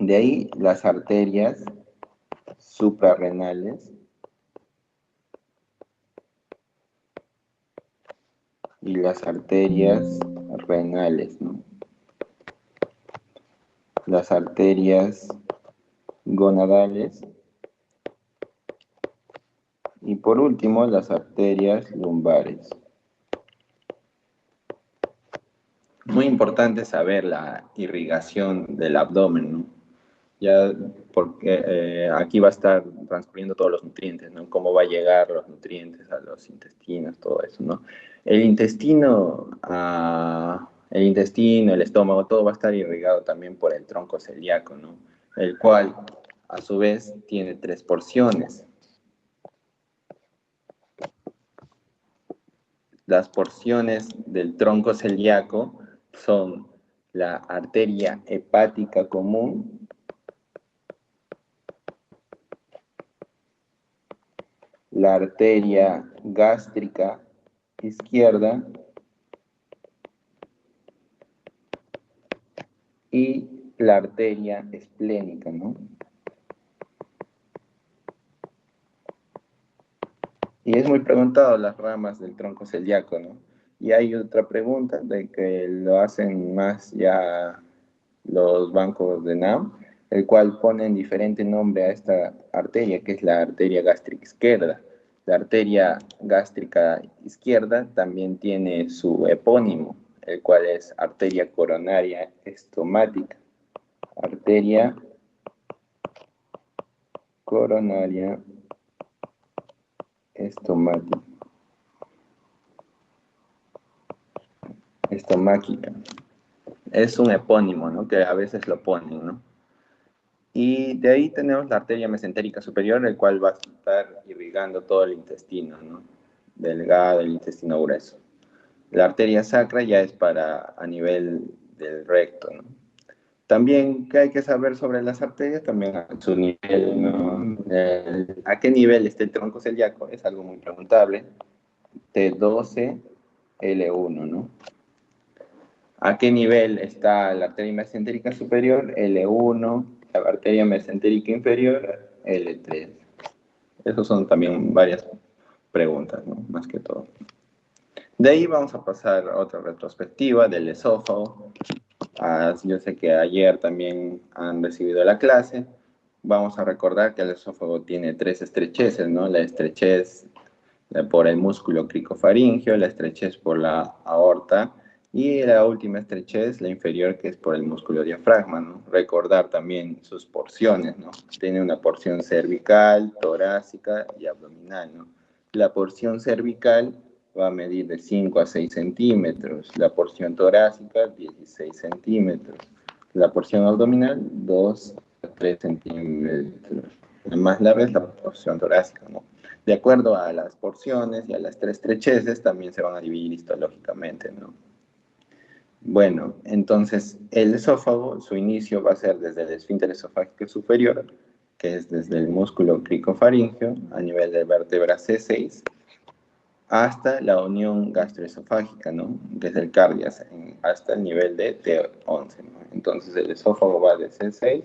De ahí las arterias suprarrenales y las arterias renales, ¿no? Las arterias gonadales y por último las arterias lumbares. Muy importante saber la irrigación del abdomen, ¿no? Ya porque aquí va a estar transcurriendo todos los nutrientes, ¿no? Cómo va a llegar los nutrientes a los intestinos, todo eso, ¿no? El intestino, el estómago, todo va a estar irrigado también por el tronco celíaco, ¿no? El cual, a su vez, tiene 3 porciones. Las porciones del tronco celíaco son la arteria hepática común, la arteria gástrica izquierda y la arteria esplénica, ¿no? Y es muy preguntado las ramas del tronco celíaco, ¿no? Y hay otra pregunta de que lo hacen más ya los bancos de NAM, el cual ponen diferente nombre a esta arteria, que es la arteria gástrica izquierda. La arteria gástrica izquierda también tiene su epónimo, el cual es arteria coronaria estomática. Arteria coronaria estomáquica. Es un epónimo, ¿no? Que a veces lo ponen, ¿no? Y de ahí tenemos la arteria mesentérica superior, el cual va a estar irrigando todo el intestino, ¿no? Delgado, el intestino grueso. La arteria sacra ya es para a nivel del recto, ¿no? También, ¿qué hay que saber sobre las arterias? También a su nivel, ¿no? ¿A qué nivel está el tronco celíaco? Es algo muy preguntable. T12, L1, ¿no? ¿A qué nivel está la arteria mesentérica superior? L1, la arteria mesentérica inferior, L3. Esas son también varias preguntas, ¿no? Más que todo. De ahí vamos a pasar a otra retrospectiva del esófago. Yo sé que ayer también han recibido la clase. Vamos a recordar que el esófago tiene 3 estrecheces, ¿no? La estrechez por el músculo cricofaringeo, la estrechez por la aorta y la última estrechez, la inferior, que es por el músculo diafragma, ¿no? Recordar también sus porciones, ¿no? Tiene una porción cervical, torácica y abdominal, ¿no? La porción cervical va a medir de 5 a 6 centímetros, la porción torácica 16 centímetros, la porción abdominal 2 a 3 centímetros. La más larga es la porción torácica, ¿no? De acuerdo a las porciones y a las 3 estrecheces, también se van a dividir histológicamente, ¿no? Bueno, entonces el esófago, su inicio va a ser desde el esfínter esofágico superior, que es desde el músculo cricofaringeo, a nivel de vértebra C6, hasta la unión gastroesofágica, ¿no? Desde el cardias hasta el nivel de T11, ¿no? Entonces el esófago va de C6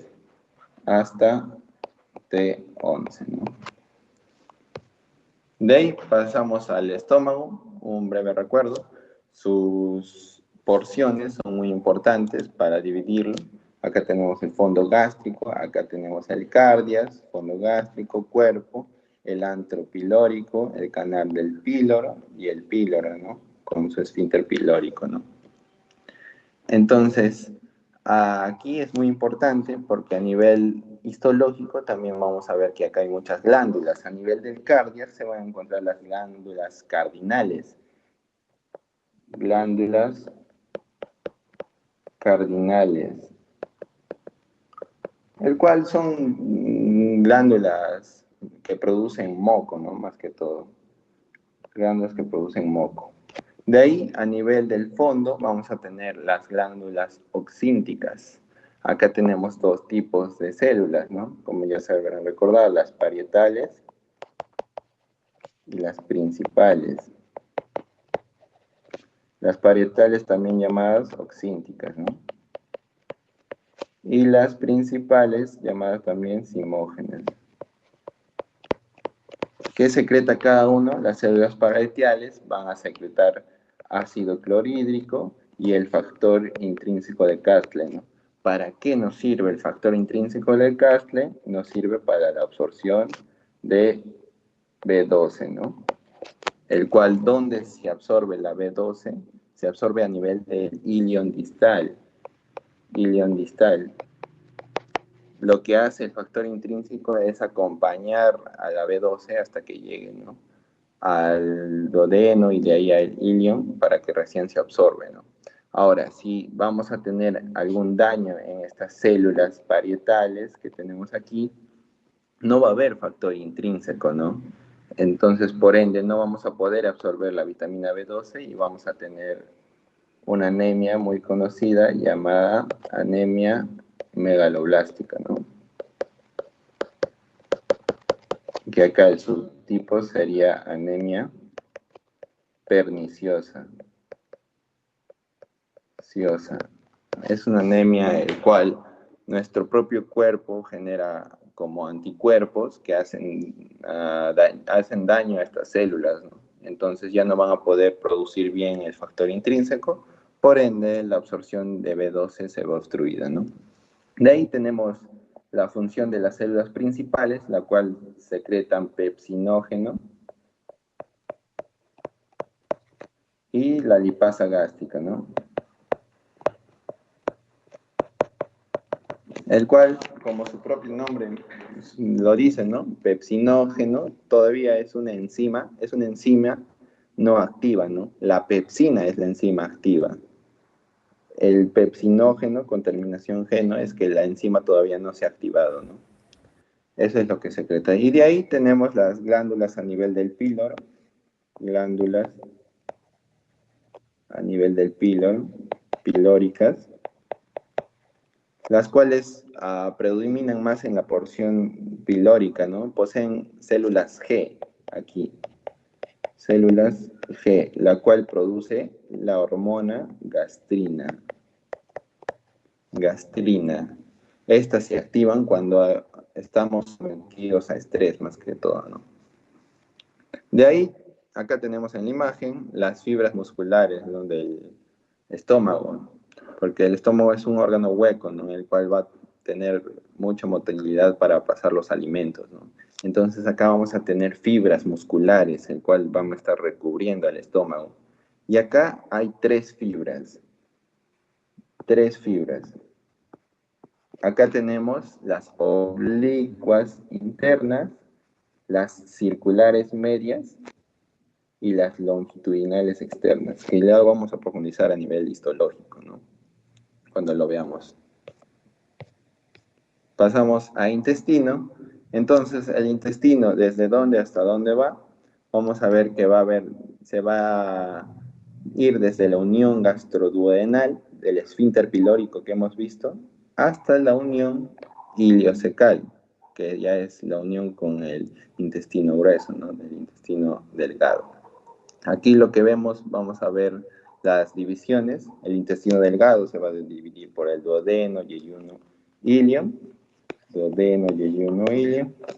hasta T11, ¿no? De ahí pasamos al estómago, un breve recuerdo. Sus porciones son muy importantes para dividirlo. Acá tenemos el fondo gástrico, acá tenemos el cardias, fondo gástrico, cuerpo, el antro pilórico, el canal del píloro y el píloro, ¿no? Con su esfínter pilórico, ¿no? Entonces, aquí es muy importante porque a nivel histológico también vamos a ver que acá hay muchas glándulas. A nivel del cardias se van a encontrar las glándulas cardinales. Glándulas cardinales, el cual son glándulas que producen moco, ¿no? Más que todo. Glándulas que producen moco. De ahí, a nivel del fondo, vamos a tener las glándulas oxínticas. Acá tenemos dos tipos de células, ¿no? Como ya se habrán recordado, las parietales y las principales. Las parietales también llamadas oxínticas, ¿no? y las principales, llamadas también simógenas. ¿Qué secreta cada uno? Las células paratiales van a secretar ácido clorhídrico y el factor intrínseco de Castle, ¿no? ¿Para qué nos sirve el factor intrínseco de Castle? Nos sirve para la absorción de B12, ¿no? El cual, ¿dónde se absorbe la B12? Se absorbe a nivel del ilion distal. Ilion distal. Lo que hace el factor intrínseco es acompañar a la B12 hasta que llegue, ¿no?, al duodeno y de ahí al ilion para que recién se absorbe, ¿no? Ahora, si vamos a tener algún daño en estas células parietales que tenemos aquí, no va a haber factor intrínseco, ¿no? Entonces, por ende, no vamos a poder absorber la vitamina B12 y vamos a tener una anemia muy conocida llamada anemia megaloblástica, ¿no? Que acá el subtipo sería anemia perniciosa. Es una anemia el cual nuestro propio cuerpo genera como anticuerpos que hacen daño a estas células, ¿no? Entonces ya no van a poder producir bien el factor intrínseco, por ende la absorción de B12 se va obstruida, ¿no? De ahí tenemos la función de las células principales, la cual secretan pepsinógeno y la lipasa gástrica, ¿no? El cual, como su propio nombre lo dice, ¿no? Pepsinógeno todavía es una enzima no activa, ¿no? La pepsina es la enzima activa. El pepsinógeno con terminación geno es que la enzima todavía no se ha activado, ¿no? Eso es lo que secreta. Y de ahí tenemos las glándulas a nivel del píloro, glándulas a nivel del píloro, pilóricas, las cuales predominan más en la porción pilórica, ¿no? Poseen células G aquí, células G, la cual produce la hormona gastrina. Estas se activan cuando estamos sometidos a estrés más que todo, ¿no? De ahí, acá tenemos en la imagen las fibras musculares, ¿no?, del estómago, porque el estómago es un órgano hueco, ¿no?, en el cual va a tener mucha motilidad para pasar los alimentos, ¿no? Entonces acá vamos a tener fibras musculares, el cual vamos a estar recubriendo al estómago. Y acá hay tres fibras. Acá tenemos las oblicuas internas, las circulares medias y las longitudinales externas, que ya vamos a profundizar a nivel histológico, ¿no?, cuando lo veamos. Pasamos a intestino. Entonces, el intestino, ¿desde dónde hasta dónde va? Vamos a ver que se va a ir desde la unión gastroduodenal, del esfínter pilórico que hemos visto, hasta la unión iliocecal, que ya es la unión con el intestino grueso, ¿no?, del intestino delgado. Aquí lo que vemos, vamos a ver las divisiones. El intestino delgado se va a dividir por el duodeno, yeyuno, ilion,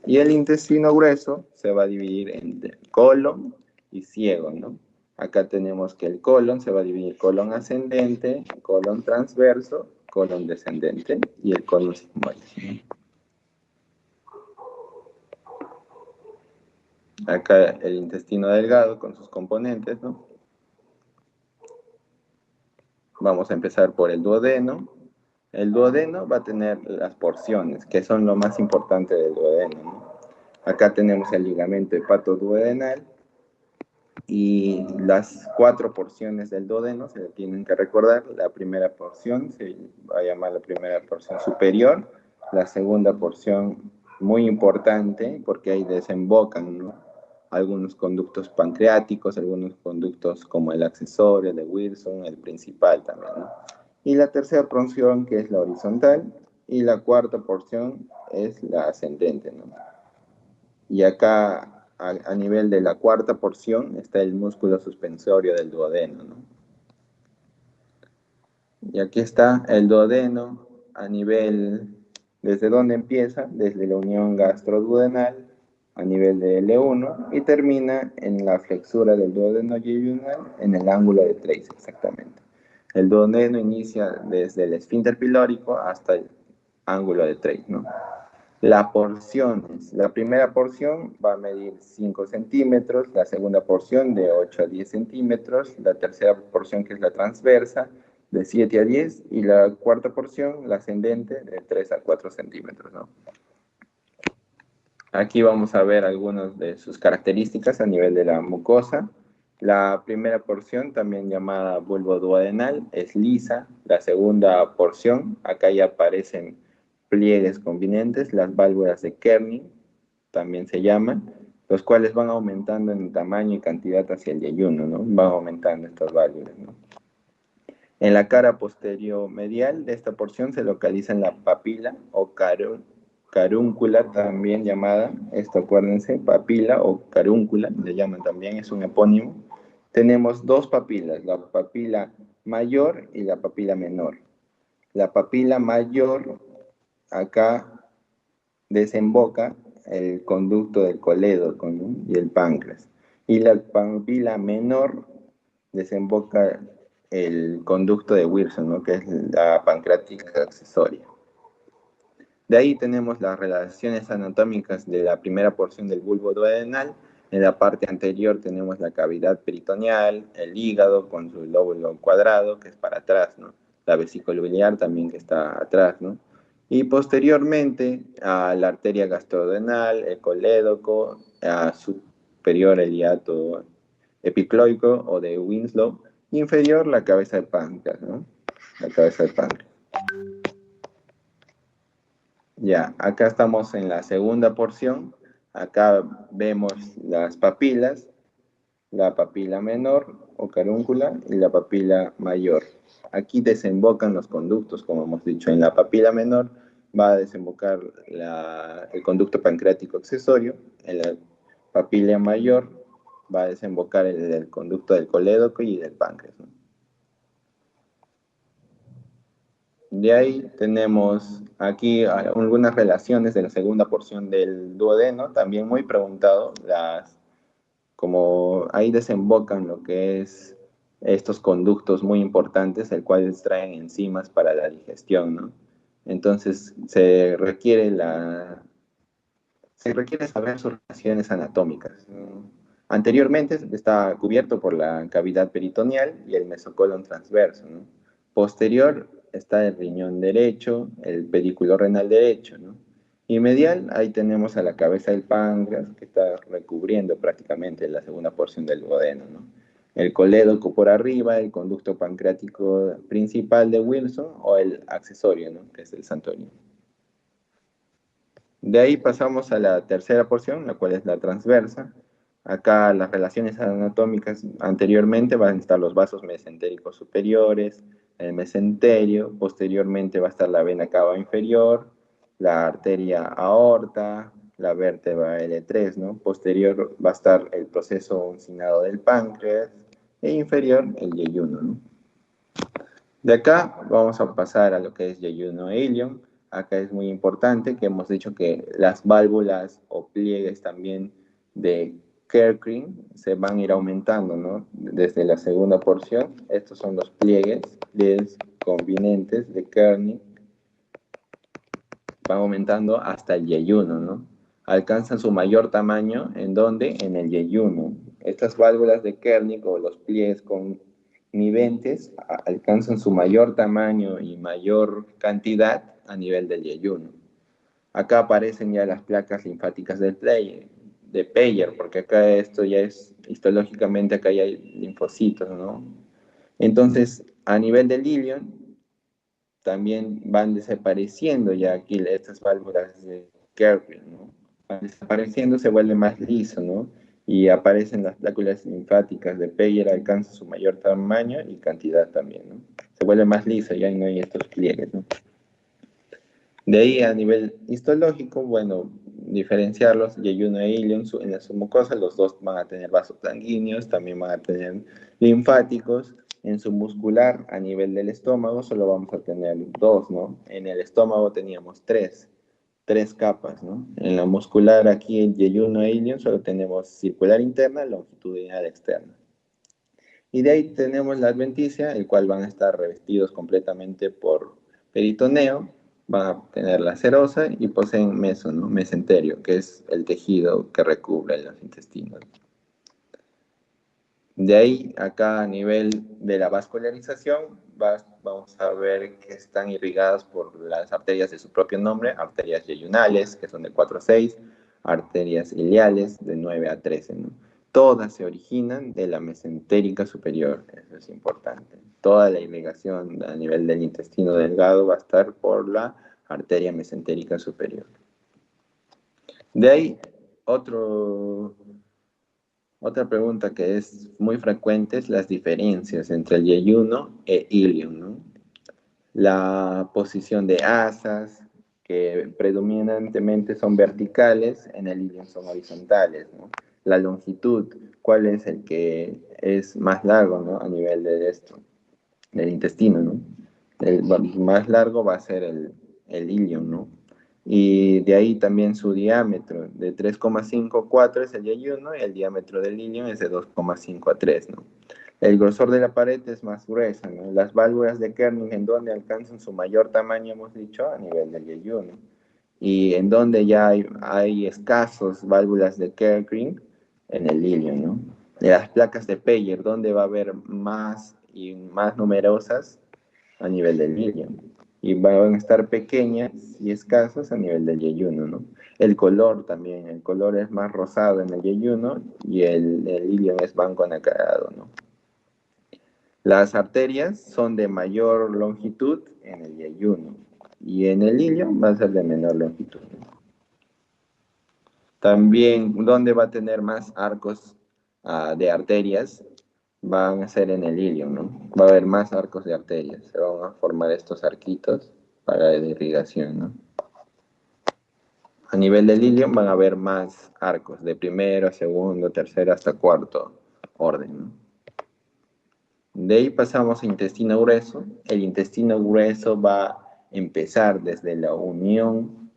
y el intestino grueso se va a dividir entre colon y ciego, ¿no? Acá tenemos que el colon se va a dividir colon ascendente, colon transverso, colon descendente y el colon sigmoide, ¿no? Acá el intestino delgado con sus componentes, ¿no? Vamos a empezar por el duodeno. El duodeno va a tener las porciones, que son lo más importante del duodeno, ¿no? Acá tenemos el ligamento hepatoduodenal y las 4 porciones del duodeno se tienen que recordar. La primera porción se va a llamar la primera porción superior, la segunda porción muy importante porque ahí desembocan, ¿no?, algunos conductos pancreáticos, algunos conductos como el accesorio, el de Wilson, el principal también, ¿no? Y la tercera porción, que es la horizontal, y la cuarta porción es la ascendente, ¿no? Y acá, a nivel de la cuarta porción, está el músculo suspensorio del duodeno, ¿no? Y aquí está el duodeno a nivel, ¿desde dónde empieza? Desde la unión gastroduodenal a nivel de L1 y termina en la flexura del duodeno yeyunal en el ángulo de Treis, exactamente. El duodeno inicia desde el esfínter pilórico hasta el ángulo de Treis, ¿no? Las porciones. La primera porción va a medir 5 centímetros, la segunda porción de 8 a 10 centímetros, la tercera porción, que es la transversa, de 7 a 10, y la cuarta porción, la ascendente, de 3 a 4 centímetros, ¿no? Aquí vamos a ver algunas de sus características a nivel de la mucosa. La primera porción, también llamada bulbo duodenal, es lisa. La segunda porción, acá ya aparecen pliegues convinentes, las válvulas de Kernig, también se llaman, los cuales van aumentando en tamaño y cantidad hacia el yeyuno, ¿no? Van aumentando estas válvulas, ¿no? En la cara posterior medial de esta porción se localiza la papila o carúncula, también llamada, esto acuérdense, papila o carúncula, le llaman también, es un epónimo. Tenemos dos papilas, la papila mayor y la papila menor. La papila mayor, acá desemboca el conducto del colédoco, ¿no? Y el páncreas. Y la papila menor desemboca el conducto de Wilson, ¿no? Que es la pancreática accesoria. De ahí tenemos las relaciones anatómicas de la primera porción del bulbo duodenal. En la parte anterior tenemos la cavidad peritoneal, el hígado con su lóbulo cuadrado, que es para atrás, ¿no? La vesícula biliar también, que está atrás, ¿no? Y posteriormente a la arteria gastrodenal, el colédoco, a superior el hiato epicloico o de Winslow, inferior la cabeza del páncreas, ¿no? La cabeza del páncreas. Ya, acá estamos en la segunda porción. Acá vemos las papilas, la papila menor o carúncula y la papila mayor. Aquí desembocan los conductos, como hemos dicho. En la papila menor va a desembocar el conducto pancreático accesorio. En la papila mayor va a desembocar el conducto del colédoco y del páncreas, ¿no? De ahí tenemos aquí algunas relaciones de la segunda porción del duodeno, también muy preguntado, como ahí desembocan lo que es estos conductos muy importantes, el cual extraen enzimas para la digestión, ¿no? Entonces se requiere saber sus relaciones anatómicas, ¿no? Anteriormente está cubierto por la cavidad peritoneal y el mesocolon transverso, ¿no? Posterior está el riñón derecho, el pedículo renal derecho, ¿no? Y medial, ahí tenemos a la cabeza del páncreas, que está recubriendo prácticamente la segunda porción del duodeno, ¿no? El colédoco por arriba, el conducto pancreático principal de Wilson o el accesorio, ¿no? Que es el santorio. De ahí pasamos a la tercera porción, la cual es la transversa. Acá las relaciones anatómicas anteriormente van a estar los vasos mesentéricos superiores, el mesenterio, posteriormente va a estar la vena cava inferior, la arteria aorta, la vértebra L3, ¿no? Posterior va a estar el proceso uncinado del páncreas e inferior el yeyuno, ¿no? De acá vamos a pasar a lo que es yeyuno e ilion. Acá es muy importante que hemos dicho que las válvulas o pliegues también de Kerckring se van a ir aumentando, ¿no? Desde la segunda porción. Estos son los pliegues convinentes de Kernig. Van aumentando hasta el yeyuno, ¿no? Alcanzan su mayor tamaño, ¿en dónde? En el yeyuno. Estas válvulas de Kernig o los pliegues coniventes alcanzan su mayor tamaño y mayor cantidad a nivel del yeyuno. Acá aparecen ya las placas linfáticas de Peyer, porque acá esto ya es, histológicamente acá ya hay linfocitos, ¿no? Entonces, a nivel del ilion, también van desapareciendo ya aquí estas válvulas de Kerckring, ¿no? Van desapareciendo, se vuelve más liso, ¿no? Y aparecen las pláculas linfáticas de Peyer, alcanza su mayor tamaño y cantidad también, ¿no? Se vuelve más liso, ya no hay estos pliegues, ¿no? De ahí a nivel histológico, bueno, diferenciarlos, yeyuno e ilion, en la mucosa los dos van a tener vasos sanguíneos, también van a tener linfáticos. En submuscular, a nivel del estómago, solo vamos a tener dos, ¿no? En el estómago teníamos tres capas, ¿no? En la muscular, aquí en yeyuno e ilion, solo tenemos circular interna, longitudinal externa. Y de ahí tenemos la adventicia, el cual van a estar revestidos completamente por peritoneo, van a tener la serosa y poseen meso, ¿no? Mesenterio, que es el tejido que recubre los intestinos. De ahí, acá a nivel de la vascularización, vamos a ver que están irrigadas por las arterias de su propio nombre, arterias yeyunales, que son de 4 a 6, arterias iliales, de 9 a 13, ¿no? Todas se originan de la mesentérica superior, eso es importante. Toda la irrigación a nivel del intestino delgado va a estar por la arteria mesentérica superior. De ahí, otra pregunta que es muy frecuente es las diferencias entre el yeyuno e ilion, ¿no? La posición de asas, que predominantemente son verticales, en el ilion son horizontales, ¿no? La longitud, cuál es el que es más largo, ¿no? A nivel de esto, del intestino, ¿no? El más largo va a ser el ilion, ¿no? Y de ahí también su diámetro, de 3,54 es el yeyuno y el diámetro del ilion es de 2,5 a 3, ¿no? El grosor de la pared es más gruesa, ¿no? Las válvulas de Kerning, en donde alcanzan su mayor tamaño, hemos dicho, a nivel del yeyuno. Y en donde ya hay escasos válvulas de Kerning, en el ilion, ¿no? De las placas de Peyer, donde va a haber más y más numerosas a nivel del ilion. Y van a estar pequeñas y escasas a nivel del yeyuno, ¿no? El color también, el color es más rosado en el yeyuno y el ilion es blanco anacarado, ¿no? Las arterias son de mayor longitud en el yeyuno y en el ilion va a ser de menor longitud, ¿no? También, ¿dónde va a tener más arcos de arterias? Van a ser en el ilion, ¿no? Va a haber más arcos de arterias. Se van a formar estos arquitos para la irrigación, ¿no? A nivel del ilion van a haber más arcos, de primero, segundo, tercero hasta cuarto orden, ¿no? De ahí pasamos a intestino grueso. El intestino grueso va a empezar desde la unión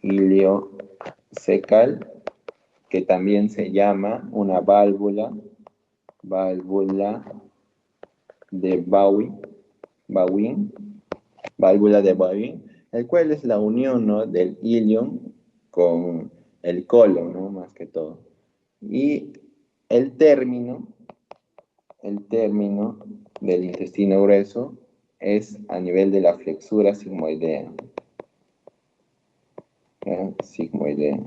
iliocecal, que también se llama una válvula de Bowing, válvula de Bowing, el cual es la unión, ¿no? Del ilion con el colon, ¿no? Más que todo. Y el término del intestino grueso es a nivel de la flexura sigmoidea. Sigmoidea.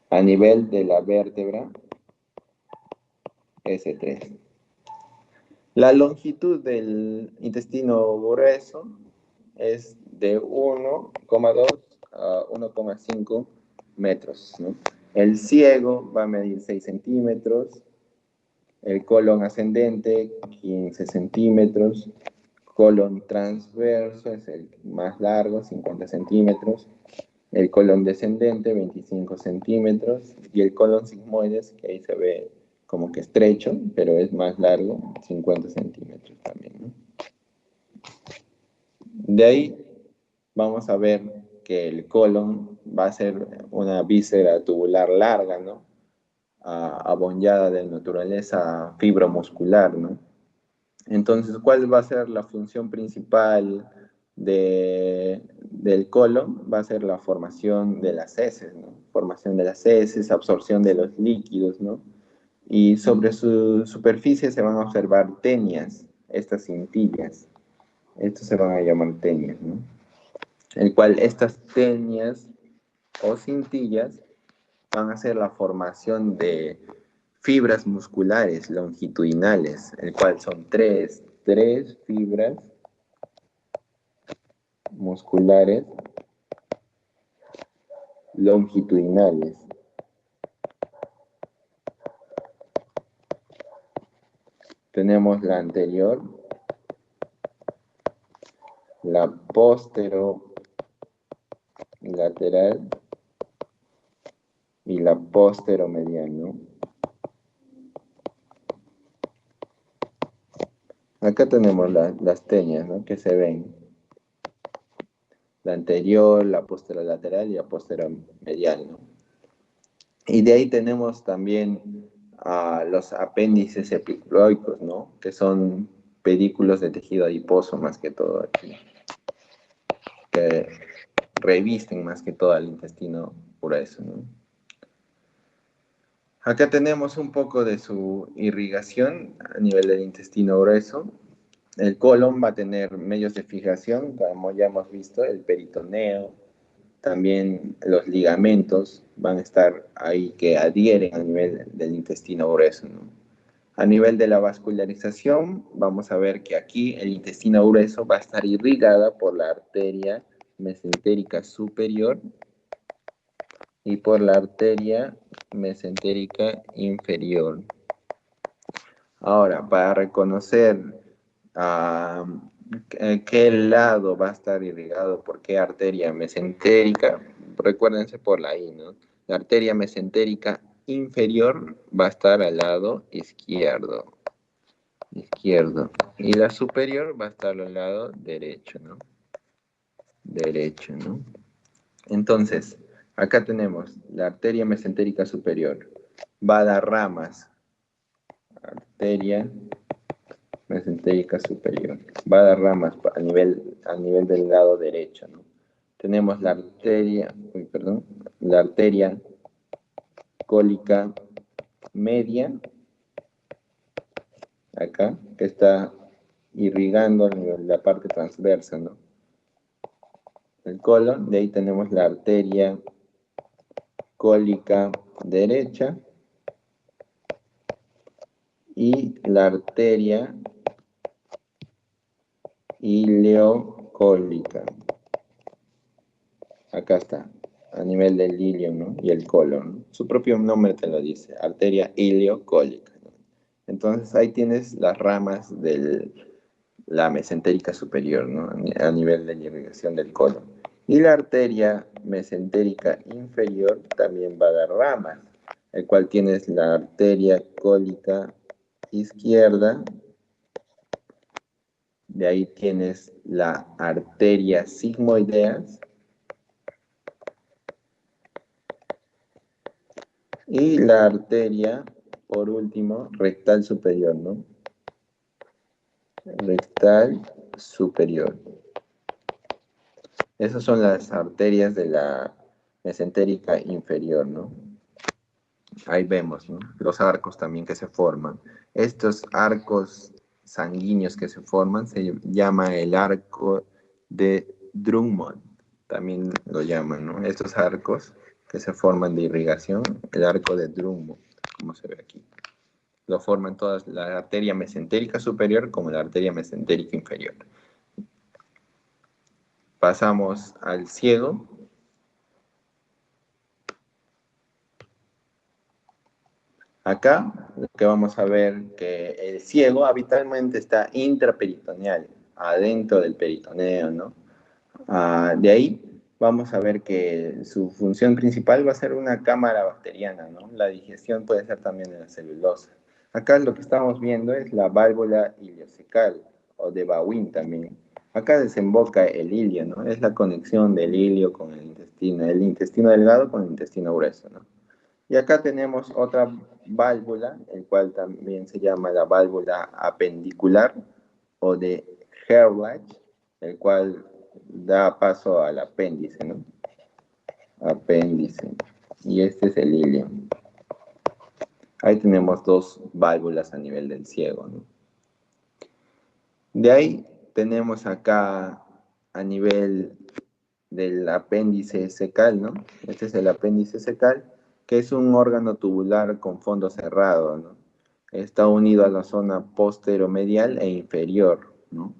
A nivel de la vértebra S3. La longitud del intestino grueso es de 1,2 a 1,5 metros, ¿no? El ciego va a medir 6 centímetros, el colon ascendente 15 centímetros, colon transverso es el más largo, 50 centímetros, el colon descendente 25 centímetros y el colon sigmoides, que ahí se ve como que estrecho, pero es más largo, 50 centímetros también, ¿no? De ahí vamos a ver que el colon va a ser una víscera tubular larga, ¿no? Abollada de naturaleza fibromuscular, ¿no? Entonces, ¿cuál va a ser la función principal del colon? Va a ser la formación de las heces, ¿no? Formación de las heces, absorción de los líquidos, ¿no? Y sobre su superficie se van a observar tenias, estas cintillas. Estos se van a llamar tenias, ¿no? El cual estas tenias o cintillas van a ser la formación de fibras musculares longitudinales, el cual son tres fibras musculares longitudinales. Tenemos la anterior, la posterolateral y la posteromedial, ¿no? Acá tenemos las teñas, ¿no? Que se ven. La anterior, la posterolateral y la posteromedial, ¿no? Y de ahí tenemos también los apéndices epicloicos, ¿no? Que son pedículos de tejido adiposo más que todo aquí, que revisten más que todo al intestino grueso, ¿no? Acá tenemos un poco de su irrigación a nivel del intestino grueso. El colon va a tener medios de fijación, como ya hemos visto, el peritoneo, también los ligamentos van a estar ahí que adhieren a nivel del intestino grueso, ¿no? A nivel de la vascularización, vamos a ver que aquí el intestino grueso va a estar irrigada por la arteria mesentérica superior y por la arteria mesentérica inferior. Ahora, para reconocer qué lado va a estar irrigado por qué arteria mesentérica, recuérdense por la I, ¿no? La arteria mesentérica inferior va a estar al lado izquierdo, y la superior va a estar al lado derecho, ¿no? Derecho, ¿no? Entonces, acá tenemos la arteria mesentérica superior, va a dar ramas, arteria mesentérica superior. Va a dar ramas a nivel del lado derecho, ¿no? Tenemos la arteria cólica media, acá, que está irrigando la parte transversa, ¿no? El colon, de ahí tenemos la arteria cólica derecha y la arteria ileocólica. Acá está, a nivel del ilio, ¿no? Y el colon. Su propio nombre te lo dice, arteria ileocólica, ¿no? Entonces ahí tienes las ramas de la mesentérica superior, ¿no? A nivel de la irrigación del colon. Y la arteria mesentérica inferior también va a dar ramas, el cual tienes la arteria cólica izquierda, de ahí tienes la arteria sigmoidea, y la arteria, por último, rectal superior, ¿no? Rectal superior. Esas son las arterias de la mesentérica inferior, ¿no? Ahí vemos, ¿no? Los arcos también que se forman. Estos arcos sanguíneos que se forman se llama el arco de Drummond, también lo llaman, ¿no? Estos arcos que se forman de irrigación, el arco de Drummond, como se ve aquí. Lo forman todas la arteria mesentérica superior como la arteria mesentérica inferior. Pasamos al ciego. Acá lo que vamos a ver que el ciego habitualmente está intraperitoneal, adentro del peritoneo, ¿no? De ahí vamos a ver que su función principal va a ser una cámara bacteriana, ¿no? La digestión puede ser también de la celulosa. Acá lo que estamos viendo es la válvula ileocecal, o de Bowin también. Acá desemboca el ilio, ¿no? Es la conexión del ilio con el intestino delgado con el intestino grueso, ¿no? Y acá tenemos otra válvula, el cual también se llama la válvula apendicular o de Gerlach, el cual da paso al apéndice, ¿no? Apéndice. Y este es el ilio. Ahí tenemos dos válvulas a nivel del ciego, ¿no? De ahí tenemos acá a nivel del apéndice secal, ¿no? Este es el apéndice secal, que es un órgano tubular con fondo cerrado, ¿no? Está unido a la zona posteromedial e inferior, ¿no?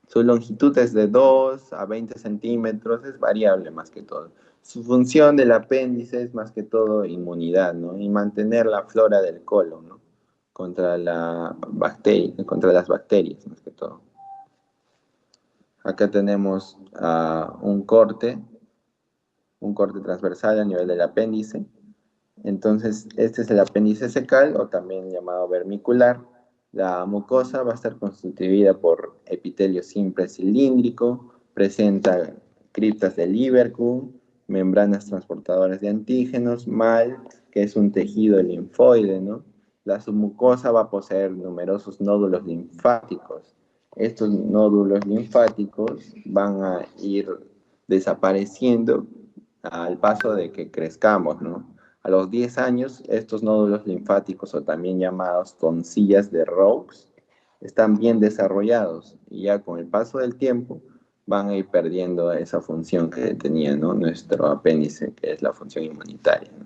Su longitud es de 2 a 20 centímetros, es variable más que todo. Su función del apéndice es más que todo inmunidad, ¿no? Y mantener la flora del colon, ¿no? Contra contra las bacterias, más que todo. Acá tenemos un corte transversal a nivel del apéndice. Entonces, este es el apéndice secal o también llamado vermicular. La mucosa va a estar constituida por epitelio simple cilíndrico, presenta criptas de Lieberkühn, membranas transportadoras de antígenos, MAL, que es un tejido linfoide, ¿no? La submucosa va a poseer numerosos nódulos linfáticos. Estos nódulos linfáticos van a ir desapareciendo al paso de que crezcamos, ¿no? A los 10 años, estos nódulos linfáticos, o también llamados tonsillas de Raux, están bien desarrollados y ya con el paso del tiempo van a ir perdiendo esa función que tenía, ¿no? Nuestro apéndice, que es la función inmunitaria, ¿no?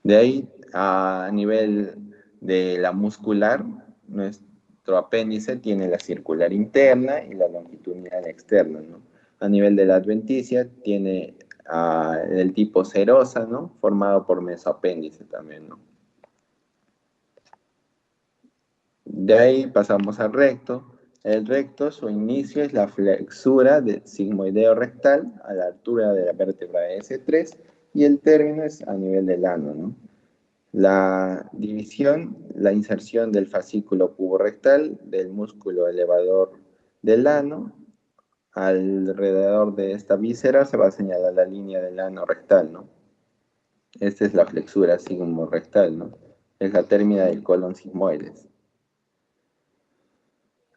De ahí, a nivel de la muscular, nuestro apéndice tiene la circular interna y la longitudinal externa, ¿no? A nivel de la adventicia, tiene el tipo serosa, ¿no? Formado por mesoapéndice también, ¿no? De ahí pasamos al recto. El recto, su inicio es la flexura del sigmoideo rectal a la altura de la vértebra S3 y el término es a nivel del ano, ¿no? La división, la inserción del fascículo puborectal del músculo elevador del ano, alrededor de esta víscera se va a señalar la línea del ano rectal, ¿no? Esta es la flexura sigmorectal, ¿no? Es la términa del colon sigmoides.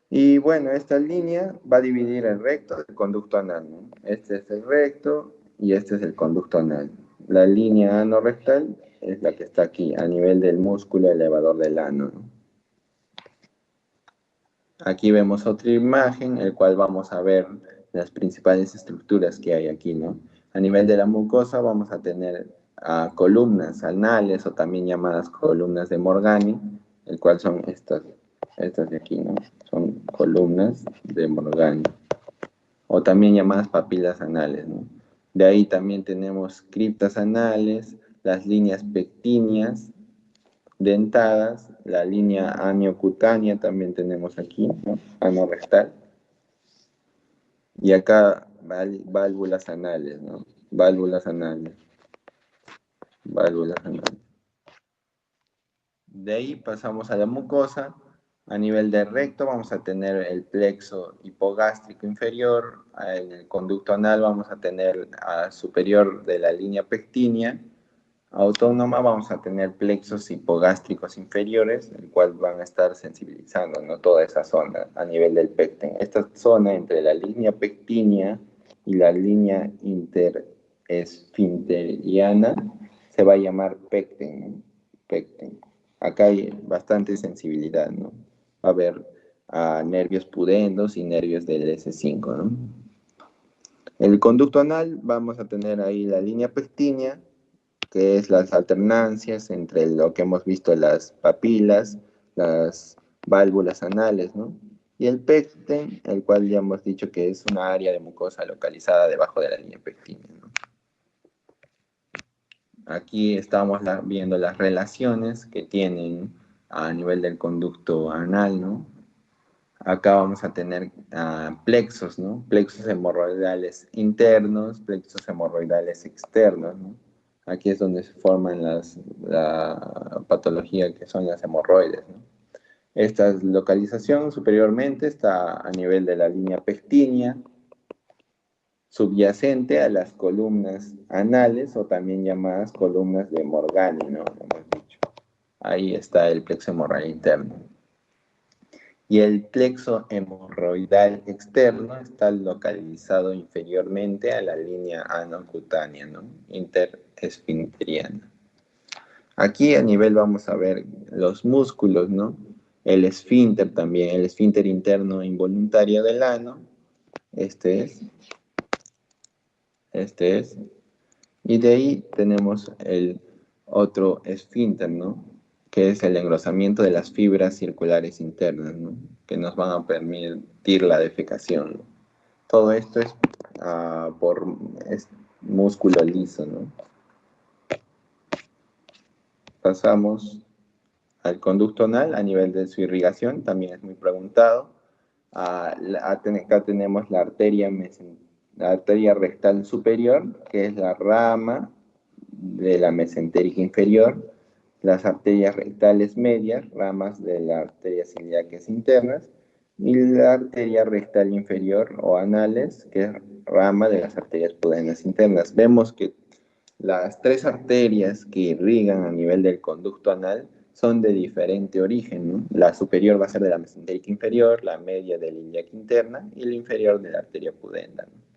Y bueno, esta línea va a dividir el recto del conducto anal, ¿no? Este es el recto y este es el conducto anal. La línea anorrectal es la que está aquí, a nivel del músculo elevador del ano, ¿no? Aquí vemos otra imagen, el cual vamos a ver las principales estructuras que hay aquí, ¿no? A nivel de la mucosa vamos a tener columnas anales o también llamadas columnas de Morgani, el cual son estas de aquí, ¿no? Son columnas de Morgani, o también llamadas papilas anales, ¿no? De ahí también tenemos criptas anales, las líneas pectíneas, dentadas, la línea aniocutánea también tenemos aquí, ¿no? Anorrectal. Y acá válvulas anales, ¿no? Válvulas anales, válvulas anales. De ahí pasamos a la mucosa. A nivel del recto vamos a tener el plexo hipogástrico inferior. En el conducto anal vamos a tener superior de la línea pectínea. Autónoma vamos a tener plexos hipogástricos inferiores, el cual van a estar sensibilizando, ¿no? Toda esa zona a nivel del pecten. Esta zona entre la línea pectínea y la línea interesfinteriana se va a llamar pecten, ¿no? Pecten. Acá hay bastante sensibilidad, ¿no? Va a haber nervios pudendos y nervios del S5, ¿no? En el conducto anal vamos a tener ahí la línea pectínea, que es las alternancias entre lo que hemos visto, las papilas, las válvulas anales, ¿no? Y el pecten, el cual ya hemos dicho que es una área de mucosa localizada debajo de la línea pectínea, ¿no? Aquí estamos viendo las relaciones que tienen a nivel del conducto anal, ¿no? Acá vamos a tener plexos, ¿no? Plexos hemorroidales internos, plexos hemorroidales externos, ¿no? Aquí es donde se forman la patología que son las hemorroides, ¿no? Esta localización superiormente está a nivel de la línea pectínea, subyacente a las columnas anales o también llamadas columnas de Morgani, ¿no? Hemos dicho. Ahí está el plexo hemorroide interno. Y el plexo hemorroidal externo está localizado inferiormente a la línea anocutánea, ¿no? Interesfinteriana. Aquí a nivel vamos a ver los músculos, ¿no? El esfínter también, el esfínter interno involuntario del ano. Este es. Este es. Y de ahí tenemos el otro esfínter, ¿no? Que es el engrosamiento de las fibras circulares internas, ¿no? Que nos van a permitir la defecación, ¿no? Todo esto es es músculo liso, ¿no? Pasamos al conducto anal a nivel de su irrigación, también es muy preguntado. Acá tenemos la arteria rectal superior, que es la rama de la mesentérica inferior, las arterias rectales medias, ramas de las arterias ilíacas internas, y la arteria rectal inferior o anales, que es rama de las arterias pudendales internas. Vemos que las tres arterias que irrigan a nivel del conducto anal son de diferente origen, ¿no? La superior va a ser de la mesentérica inferior, la media de la ilíaca interna y la inferior de la arteria pudenda, ¿no?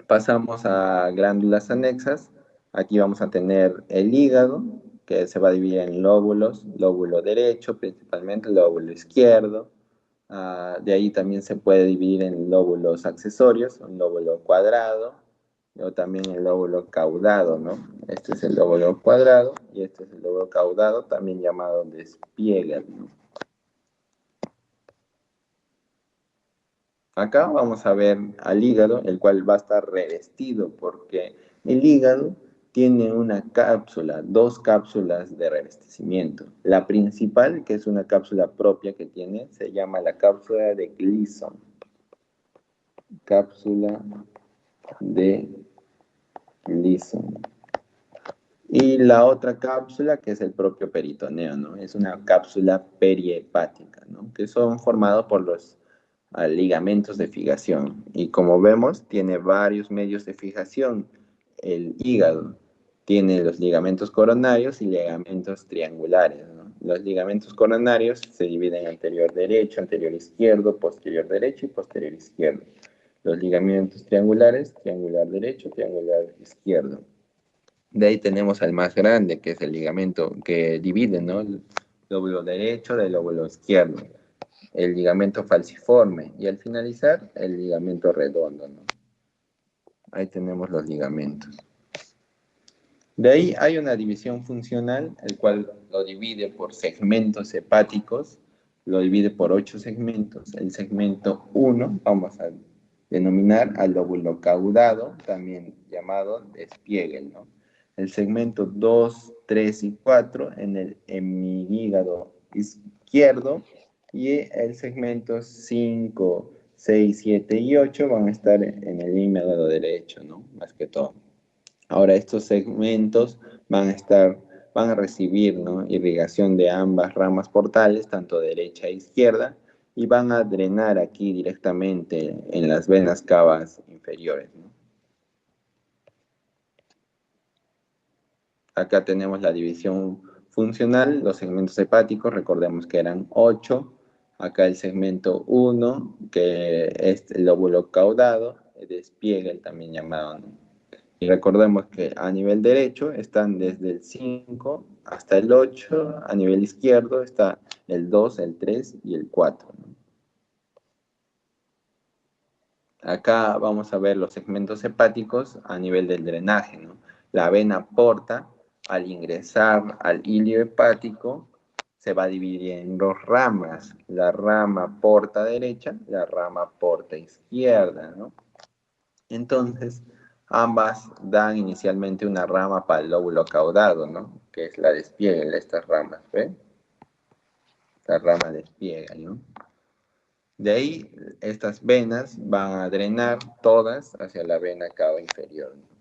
Pasamos a glándulas anexas. Aquí vamos a tener el hígado, que se va a dividir en lóbulos, lóbulo derecho, principalmente lóbulo izquierdo. De ahí también se puede dividir en lóbulos accesorios, un lóbulo cuadrado, o también el lóbulo caudado, ¿no? Este es el lóbulo cuadrado y este es el lóbulo caudado, también llamado despliegue, ¿no? Acá vamos a ver al hígado, el cual va a estar revestido porque el hígado tiene una cápsula, dos cápsulas de revestimiento. La principal, que es una cápsula propia que tiene, se llama la cápsula de Gleason. Cápsula de Gleason. Y la otra cápsula, que es el propio peritoneo, ¿no? Es una cápsula perihepática, ¿no? Que son formados por los ligamentos de fijación. Y como vemos, tiene varios medios de fijación. El hígado tiene los ligamentos coronarios y ligamentos triangulares, ¿no? Los ligamentos coronarios se dividen en anterior derecho, anterior izquierdo, posterior derecho y posterior izquierdo. Los ligamentos triangulares, triangular derecho, triangular izquierdo. De ahí tenemos al más grande, que es el ligamento que divide, ¿no? El lóbulo derecho del lóbulo izquierdo. El ligamento falciforme. Y al finalizar, el ligamento redondo, ¿no? Ahí tenemos los ligamentos. De ahí hay una división funcional, el cual lo divide por segmentos hepáticos, lo divide por 8 segmentos. El segmento 1, vamos a denominar al lóbulo caudado, también llamado despliegue, ¿no? El segmento 2, 3 y 4 en el hemihígado izquierdo y el segmento 5, 6, 7 y 8 van a estar en el hígado derecho, ¿no? Más que todo. Ahora estos segmentos van a recibir, ¿no? Irrigación de ambas ramas portales, tanto derecha e izquierda, y van a drenar aquí directamente en las venas cavas inferiores, ¿no? Acá tenemos la división funcional, los segmentos hepáticos, recordemos que eran 8. Acá el segmento 1, que es el lóbulo caudado, despliegue el también llamado, ¿no? Y recordemos que a nivel derecho están desde el 5 hasta el 8, a nivel izquierdo está el 2, el 3 y el 4, ¿no? Acá vamos a ver los segmentos hepáticos a nivel del drenaje, ¿no? La vena porta, al ingresar al hilio hepático, se va a dividir en dos ramas, la rama porta derecha, la rama porta izquierda, ¿no? Entonces, ambas dan inicialmente una rama para el lóbulo caudado, ¿no? Que es la despliegue de estas ramas, ¿ve? La rama despliega, ¿no? De ahí, estas venas van a drenar todas hacia la vena cava inferior, ¿no?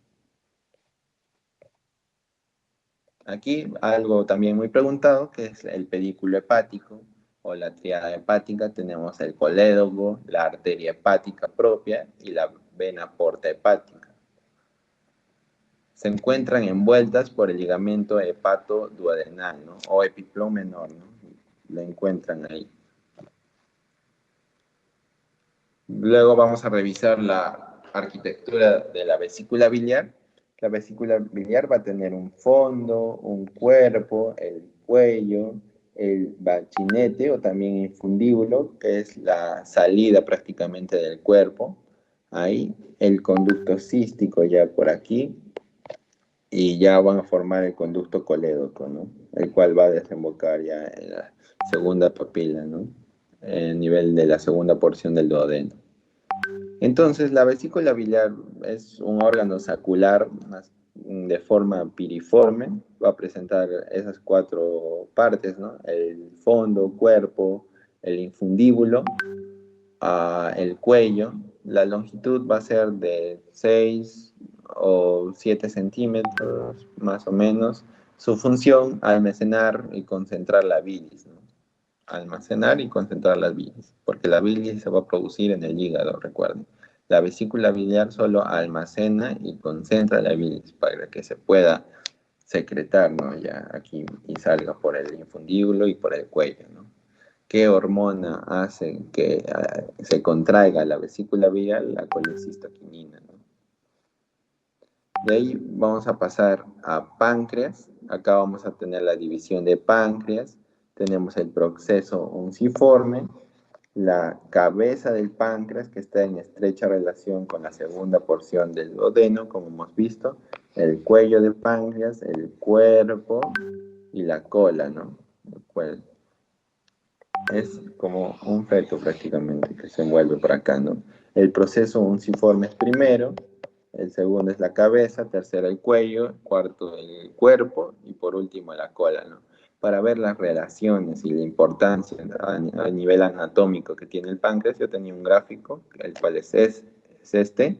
Aquí algo también muy preguntado, que es el pedículo hepático o la tríada hepática. Tenemos el colédogo, la arteria hepática propia y la vena porta hepática. Se encuentran envueltas por el ligamento hepatoduodenal, ¿no? O epiplón menor, ¿no? Lo encuentran ahí. Luego vamos a revisar la arquitectura de la vesícula biliar. La vesícula biliar va a tener un fondo, un cuerpo, el cuello, el bachinete o también el fundíbulo, que es la salida prácticamente del cuerpo. Ahí, el conducto cístico ya por aquí, y ya van a formar el conducto colédoco, ¿no? El cual va a desembocar ya en la segunda papila, ¿no? El nivel de la segunda porción del duodeno. Entonces, la vesícula biliar es un órgano sacular de forma piriforme, va a presentar esas cuatro partes, ¿no? El fondo, cuerpo, el infundíbulo, el cuello. La longitud va a ser de 6 o 7 centímetros, más o menos. Su función, almacenar y concentrar la bilis, ¿no? Almacenar y concentrar las bilis, porque la bilis se va a producir en el hígado, recuerden. La vesícula biliar solo almacena y concentra la bilis para que se pueda secretar, ¿no? Ya aquí y salga por el infundíbulo y por el cuello, ¿no? ¿Qué hormona hace que se contraiga la vesícula biliar? La colecistoquinina, ¿no? De ahí vamos a pasar a páncreas. Acá vamos a tener la división de páncreas. Tenemos el proceso unciforme, la cabeza del páncreas que está en estrecha relación con la segunda porción del duodeno, como hemos visto, el cuello del páncreas, el cuerpo y la cola, ¿no? El cuello. Es como un feto prácticamente que se envuelve por acá, ¿no? El proceso unciforme es primero, el segundo es la cabeza, tercero el cuello, cuarto el cuerpo y por último la cola, ¿no? Para ver las relaciones y la importancia a nivel anatómico que tiene el páncreas, yo tenía un gráfico, el cual es este.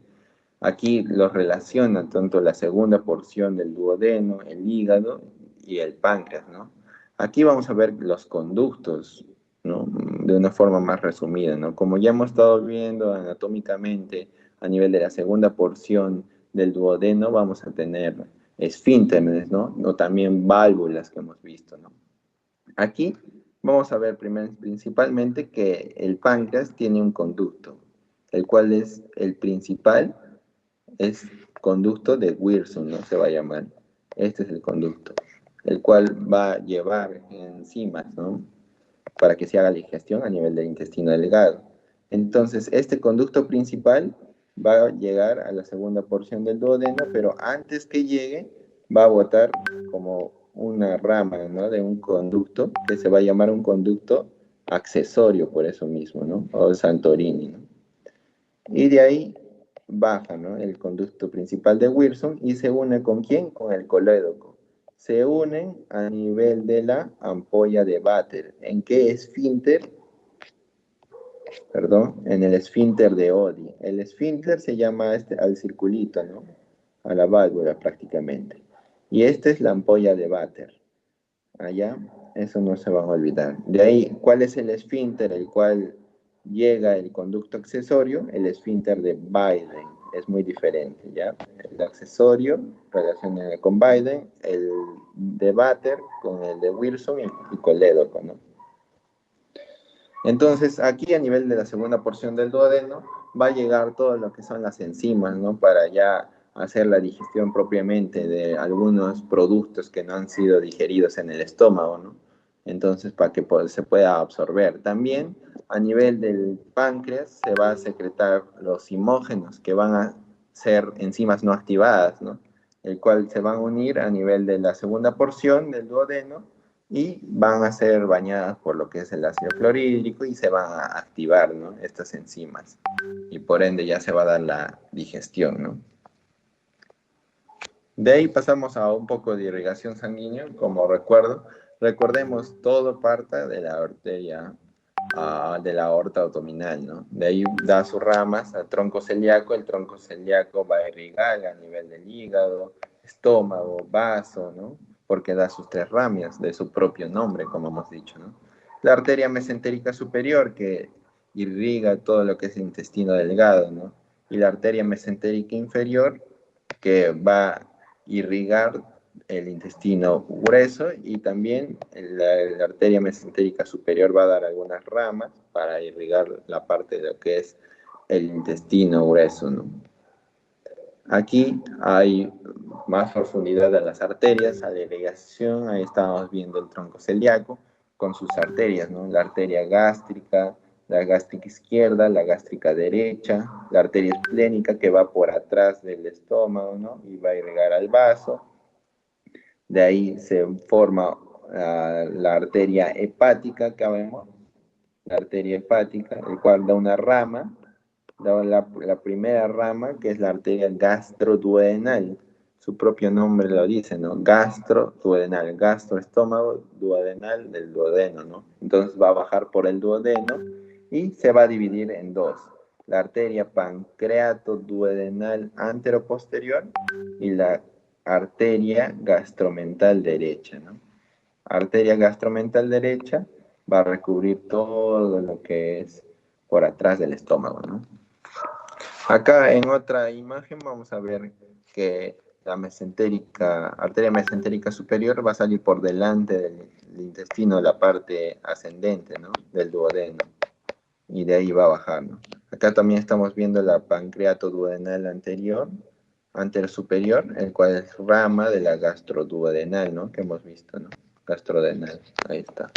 Aquí los relaciona tanto la segunda porción del duodeno, el hígado y el páncreas, ¿no? Aquí vamos a ver los conductos, ¿no? De una forma más resumida, ¿no? Como ya hemos estado viendo anatómicamente a nivel de la segunda porción del duodeno, vamos a tener esfínteres, ¿no? O también válvulas que hemos visto, ¿no? Aquí vamos a ver principalmente que el páncreas tiene un conducto, el cual es el principal, es conducto de Wilson, ¿no? Se va a llamar. Este es el conducto, el cual va a llevar enzimas, ¿no? Para que se haga la digestión a nivel del intestino delgado. Entonces, este conducto principal va a llegar a la segunda porción del duodeno, pero antes que llegue, va a botar como una rama, ¿no? De un conducto que se va a llamar un conducto accesorio, por eso mismo, ¿no? O Santorini, ¿no? Y de ahí baja, ¿no? El conducto principal de Wilson y se une ¿con quién? Con el colédoco. Se unen a nivel de la ampolla de Vater. ¿En qué esfínter? Perdón, en el esfínter de Oddi. El esfínter se llama al circulito, ¿no? A la válvula prácticamente. Y esta es la ampolla de Vater. Allá, eso no se van a olvidar. De ahí, ¿cuál es el esfínter el cual llega el conducto accesorio? El esfínter de Biden. Es muy diferente, ¿ya? El accesorio relaciona con Biden, el de Vater con el de Wilson y colédoco, ¿no? Entonces, aquí a nivel de la segunda porción del duodeno, va a llegar todo lo que son las enzimas, ¿no? Para ya hacer la digestión propiamente de algunos productos que no han sido digeridos en el estómago, ¿no? Entonces, para que se pueda absorber. También, a nivel del páncreas, se va a secretar los zimógenos, que van a ser enzimas no activadas, ¿no? El cual se van a unir a nivel de la segunda porción del duodeno y van a ser bañadas por lo que es el ácido clorhídrico y se van a activar, ¿no? Estas enzimas y por ende ya se va a dar la digestión, ¿no? De ahí pasamos a un poco de irrigación sanguínea, como recordemos todo parte de la arteria, de la aorta abdominal, ¿no? De ahí da sus ramas al tronco celíaco, el tronco celíaco va a irrigar a nivel del hígado, estómago, vaso, ¿no? Porque da sus 3 ramas de su propio nombre, como hemos dicho, ¿no? La arteria mesentérica superior, que irriga todo lo que es el intestino delgado, ¿no? Y la arteria mesentérica inferior, que va a irrigar el intestino grueso y también la arteria mesentérica superior va a dar algunas ramas para irrigar la parte de lo que es el intestino grueso, ¿no? Aquí hay más profundidad de las arterias, a la irrigación, ahí estamos viendo el tronco celíaco con sus arterias, ¿no? La arteria gástrica, la gástrica izquierda, la gástrica derecha, la arteria esplénica que va por atrás del estómago, ¿no? Y va a irrigar al vaso. De ahí se forma la arteria hepática, que vemos, la arteria hepática, el cual da una rama, la primera rama, que es la arteria gastroduodenal. Su propio nombre lo dice, ¿no? Gastroduodenal, gastro, estómago, duodenal, del duodeno, ¿no? Entonces va a bajar por el duodeno y se va a dividir en dos. la arteria pancreatoduodenal anteroposterior y la arteria gastromental derecha, ¿no? Arteria gastromental derecha va a recubrir todo lo que es por atrás del estómago, ¿no? Acá en otra imagen vamos a ver que la mesentérica, arteria mesentérica superior va a salir por delante del intestino, la parte ascendente, ¿no? Del duodeno, y de ahí va a bajar, ¿no? Acá también estamos viendo la pancreatoduodenal anterior, anterosuperior, el cual es rama de la gastroduodenal, ¿no? Que hemos visto, ¿no? Gastrodenal, ahí está.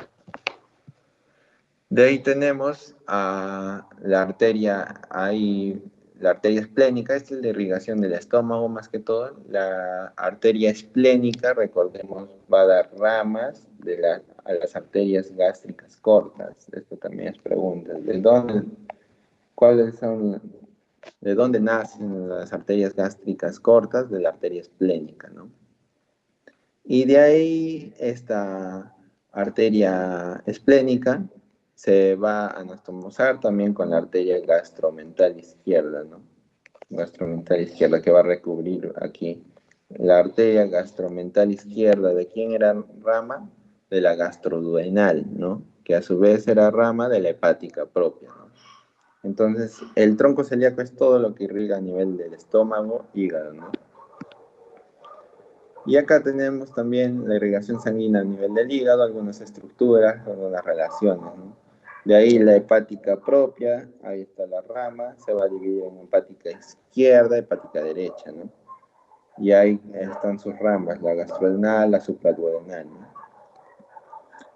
De ahí tenemos a la arteria, ahí, la arteria esplénica, esta es la irrigación del estómago más que todo. La arteria esplénica, recordemos, va a dar ramas a las arterias gástricas cortas. Esto también es pregunta. ¿De dónde nacen las arterias gástricas cortas? De la arteria esplénica, ¿no? Y de ahí esta arteria esplénica se va a anastomosar también con la arteria gastromental izquierda, ¿no? Gastromental izquierda que va a recubrir aquí. La arteria gastromental izquierda, ¿de quién era rama? De la gastroduodenal, ¿no? Que a su vez era rama de la hepática propia, ¿no? Entonces, el tronco celíaco es todo lo que irriga a nivel del estómago, hígado, ¿no? Y acá tenemos también la irrigación sanguínea a nivel del hígado, algunas estructuras, algunas relaciones, ¿no? De ahí la hepática propia, ahí está la rama, se va a dividir en hepática izquierda, hepática derecha, ¿no? Y ahí están sus ramas, la gastrodenal, la supraduodenal, ¿no?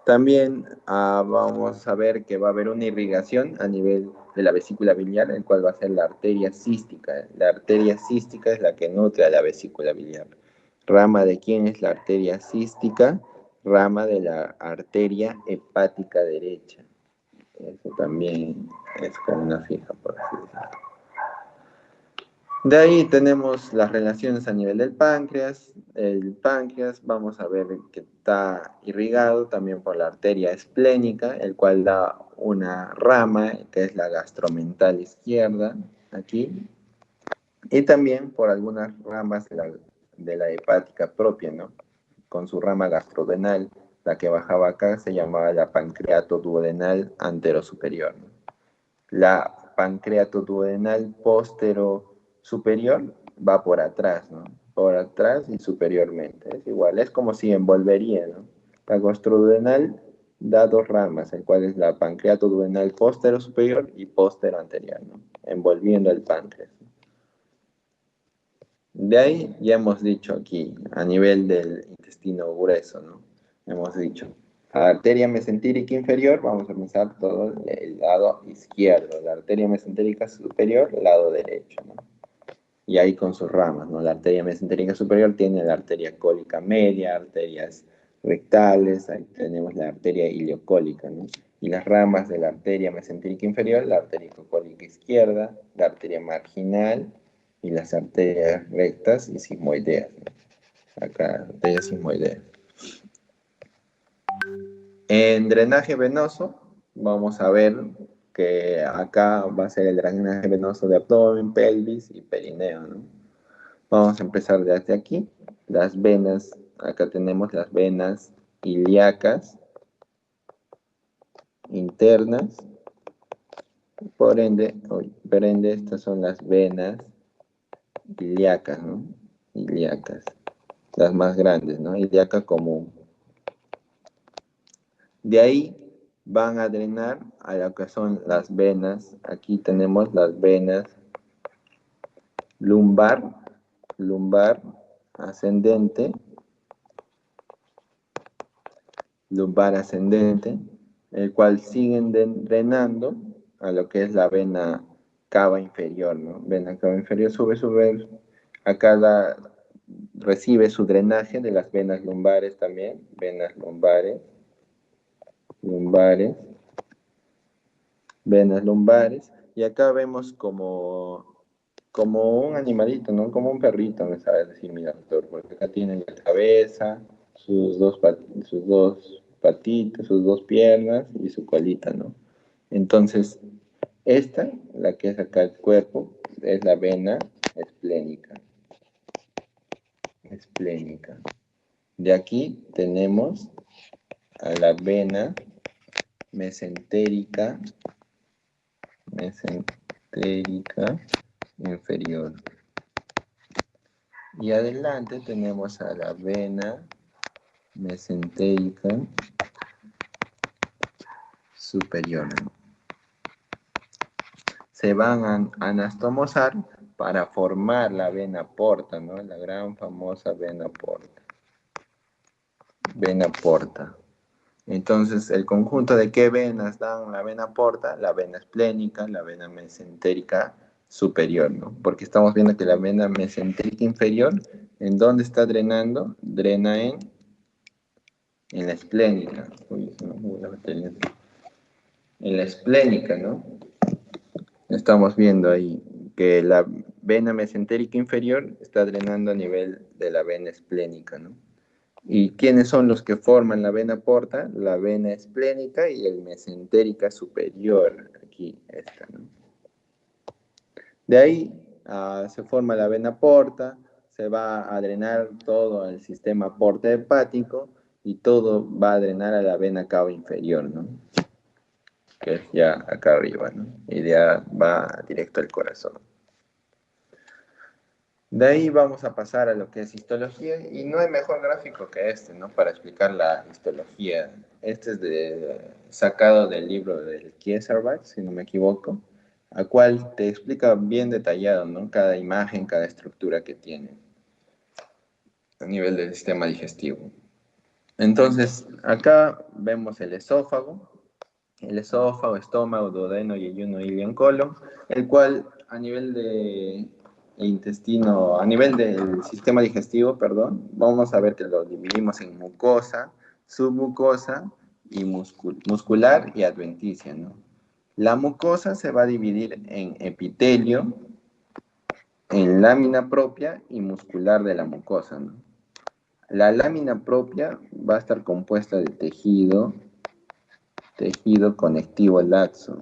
También vamos a ver que va a haber una irrigación a nivel de la vesícula biliar, el cual va a ser la arteria cística. La arteria cística es la que nutre a la vesícula biliar. Rama de quién es la arteria cística, rama de la arteria hepática derecha. Eso también es como una fija, por así decirlo. De ahí tenemos las relaciones a nivel del páncreas. El páncreas, vamos a ver que está irrigado también por la arteria esplénica, el cual da una rama que es la gastromental izquierda, aquí, y también por algunas ramas de la hepática propia, ¿no? Con su rama gastrodenal, la que bajaba acá se llamaba la pancreatoduodenal anterosuperior, ¿no? La pancreatoduodenal superior va por atrás, ¿no? Por atrás y superiormente. Es igual, es como si envolvería, ¿no? La gastroduodenal da dos ramas, el cual es la pancreatoduodenal superior y anterior, ¿no? Envolviendo el páncreas. De ahí ya hemos dicho aquí, a nivel del intestino grueso, ¿no? Hemos dicho, arteria mesentérica inferior, vamos a pensar todo el lado izquierdo, la arteria mesentérica superior, lado derecho, ¿no? Y ahí con sus ramas, ¿no? La arteria mesentérica superior tiene la arteria cólica media, arterias rectales, ahí tenemos la arteria iliocólica, ¿no? Y las ramas de la arteria mesentérica inferior, la arteria cólica izquierda, la arteria marginal y las arterias rectas y sigmoideas, ¿no? Acá, arterias sigmoideas. En drenaje venoso, vamos a ver que acá va a ser el drenaje venoso de abdomen, pelvis y perineo, ¿no? Vamos a empezar desde aquí. Las venas, acá tenemos las venas ilíacas internas. Por ende, estas son las venas ilíacas, ¿no? Ilíacas, las más grandes, ¿no? Ilíaca común. De ahí van a drenar a lo que son las venas. Aquí tenemos las venas lumbar ascendente, el cual siguen drenando a lo que es la vena cava inferior, ¿no? Vena cava inferior sube, recibe su drenaje de las venas lumbares también, venas venas lumbares, y acá vemos como un animalito, ¿no? Como un perrito, me sabe decir mi doctor, porque acá tiene la cabeza, sus dos patitas, sus dos piernas y su colita, ¿no? Entonces, Esta, la que es acá el cuerpo, es la vena esplénica. Esplénica. De aquí tenemos a la vena mesentérica, mesentérica inferior. Y adelante tenemos a la vena mesentérica superior. Se van a anastomosar para formar la vena porta, ¿no? La gran famosa vena porta. Vena porta. Entonces, el conjunto de qué venas dan la vena porta, la vena esplénica, la vena mesentérica superior, ¿no? Porque estamos viendo que la vena mesentérica inferior, ¿en dónde está drenando? Drena en la esplénica. Uy, se me fue la batería. En la esplénica, ¿no? Estamos viendo ahí que la vena mesentérica inferior está drenando a nivel de la vena esplénica, ¿no? ¿Y quiénes son los que forman la vena porta? La vena esplénica y el mesentérica superior. Aquí está, ¿no? De ahí se forma la vena porta, se va a drenar todo el sistema porta hepático y todo va a drenar a la vena cava inferior, ¿no? Que es ya acá arriba, ¿no? Y ya va directo al corazón. De ahí vamos a pasar a lo que es histología, y no hay mejor gráfico que este, ¿no? Para explicar la histología. Este es sacado del libro del Kieserbach, si no me equivoco, a cual te explica bien detallado, ¿no? Cada imagen, cada estructura que tiene a nivel del sistema digestivo. Entonces, acá vemos el esófago, estómago, duodeno, yeyuno, ilion, colon, el cual a nivel de intestino, a nivel del sistema digestivo, perdón, vamos a ver que lo dividimos en mucosa, submucosa y muscular y adventicia, ¿no? La mucosa se va a dividir en epitelio, en lámina propia y muscular de la mucosa, ¿no? La lámina propia va a estar compuesta de tejido conectivo laxo,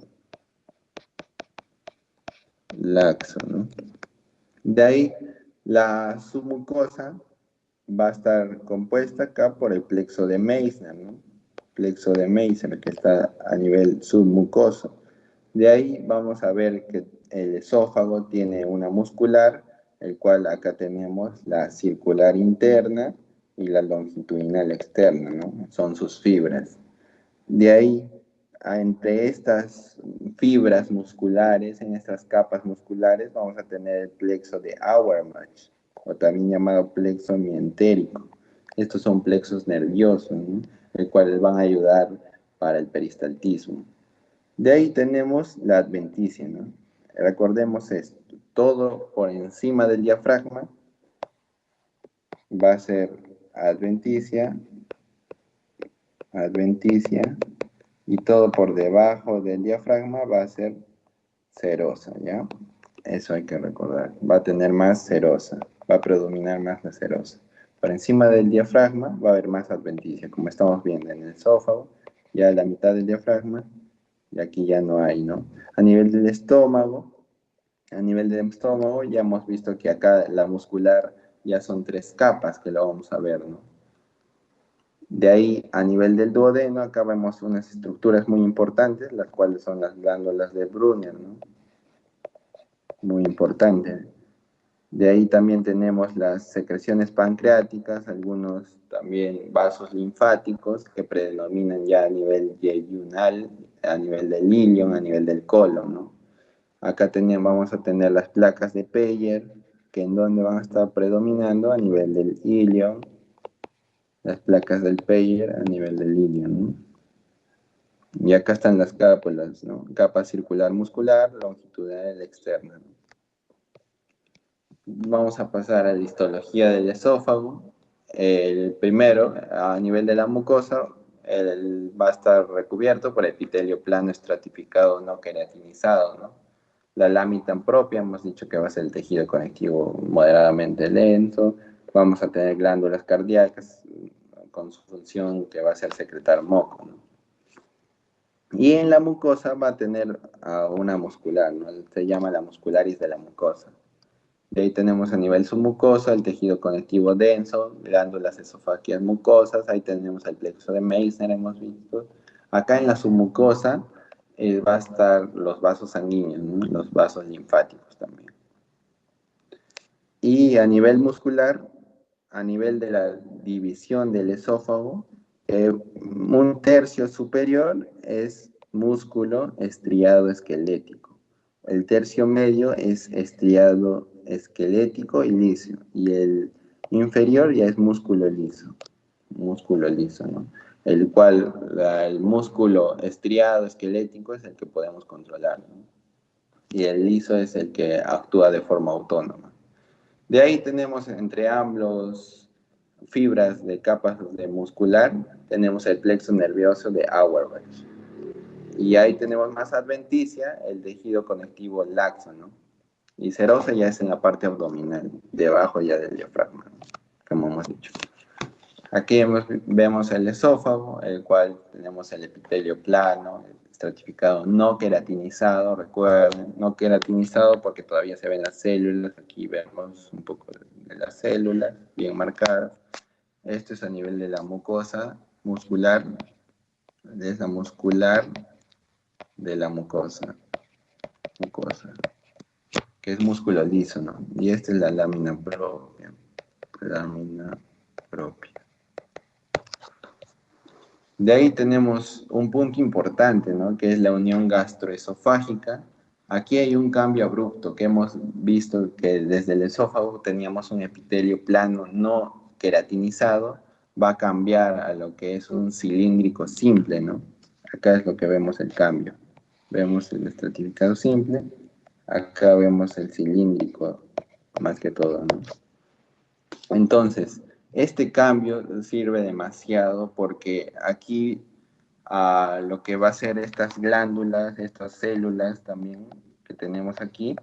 ¿no? De ahí, la submucosa va a estar compuesta acá por el plexo de Meissner, ¿no? Plexo de Meissner, que está a nivel submucoso. De ahí vamos a ver que el esófago tiene una muscular, el cual acá tenemos la circular interna y la longitudinal externa, ¿no? Son sus fibras. De ahí, entre estas fibras musculares, en estas capas musculares, vamos a tener el plexo de Auerbach, o también llamado plexo mientérico. Estos son plexos nerviosos, ¿no? El cual les van a ayudar para el peristaltismo. De ahí tenemos la adventicia, ¿no? Recordemos esto, todo por encima del diafragma va a ser adventicia, y todo por debajo del diafragma va a ser serosa, ¿ya? Eso hay que recordar. Va a tener más serosa, va a predominar más la serosa. Por encima del diafragma va a haber más adventicia, como estamos viendo en el esófago, ya la mitad del diafragma, y aquí ya no hay, ¿no? A nivel del estómago ya hemos visto que acá la muscular ya son 3 capas que lo vamos a ver, ¿no? De ahí, a nivel del duodeno, acá vemos unas estructuras muy importantes, las cuales son las glándulas de Brunner, ¿no? Muy importante. De ahí también tenemos las secreciones pancreáticas, algunos también vasos linfáticos que predominan ya a nivel yeyunal, a nivel del ilion, a nivel del colon, ¿no? Acá vamos a tener las placas de Peyer, que en donde van a estar predominando a nivel del ilion, las placas del Peyer a nivel del ilion, ¿no? Y acá están las cápulas, ¿no? Capa circular muscular, longitudinal externa, ¿no? Vamos a pasar a la histología del esófago. El primero, a nivel de la mucosa, va a estar recubierto por epitelio plano estratificado no queratinizado, ¿no? La lámina propia, hemos dicho que va a ser el tejido conectivo moderadamente lento. Vamos a tener glándulas cardíacas con su función que va a ser secretar moco, ¿no? Y en la mucosa va a tener una muscular, ¿no? Se llama la muscularis de la mucosa. De ahí tenemos a nivel submucosa el tejido conectivo denso, glándulas esofágicas mucosas, ahí tenemos el plexo de Meissner, hemos visto. Acá en la submucosa va a estar los vasos sanguíneos, ¿no? Los vasos linfáticos también. Y a nivel muscular, a nivel de la división del esófago, un tercio superior es músculo estriado esquelético. El tercio medio es estriado esquelético y liso. Y el inferior ya es músculo liso, ¿no? El cual, el músculo estriado esquelético es el que podemos controlar, ¿no? Y el liso es el que actúa de forma autónoma. De ahí tenemos entre ambos fibras de capas de muscular, tenemos el plexo nervioso de Auerbach. Y ahí tenemos más adventicia, el tejido conectivo laxo, ¿no? Y serosa ya es en la parte abdominal, debajo ya del diafragma, ¿no? Como hemos dicho. Aquí vemos el esófago, el cual tenemos el epitelio plano, estratificado, no queratinizado, recuerden, no queratinizado porque todavía se ven las células, aquí vemos un poco de las células bien marcadas. Esto es a nivel de la mucosa muscular, de la muscular de la mucosa, que es músculo liso, ¿no? Y esta es la lámina propia, lámina propia. De ahí tenemos un punto importante, ¿no? Que es la unión gastroesofágica. Aquí hay un cambio abrupto que hemos visto que desde el esófago teníamos un epitelio plano no queratinizado, va a cambiar a lo que es un cilíndrico simple, ¿no? Acá es lo que vemos el cambio. Vemos el estratificado simple, acá vemos el cilíndrico más que todo, ¿no? Entonces, este cambio sirve demasiado porque aquí lo que va a ser estas glándulas, estas células también que tenemos aquí,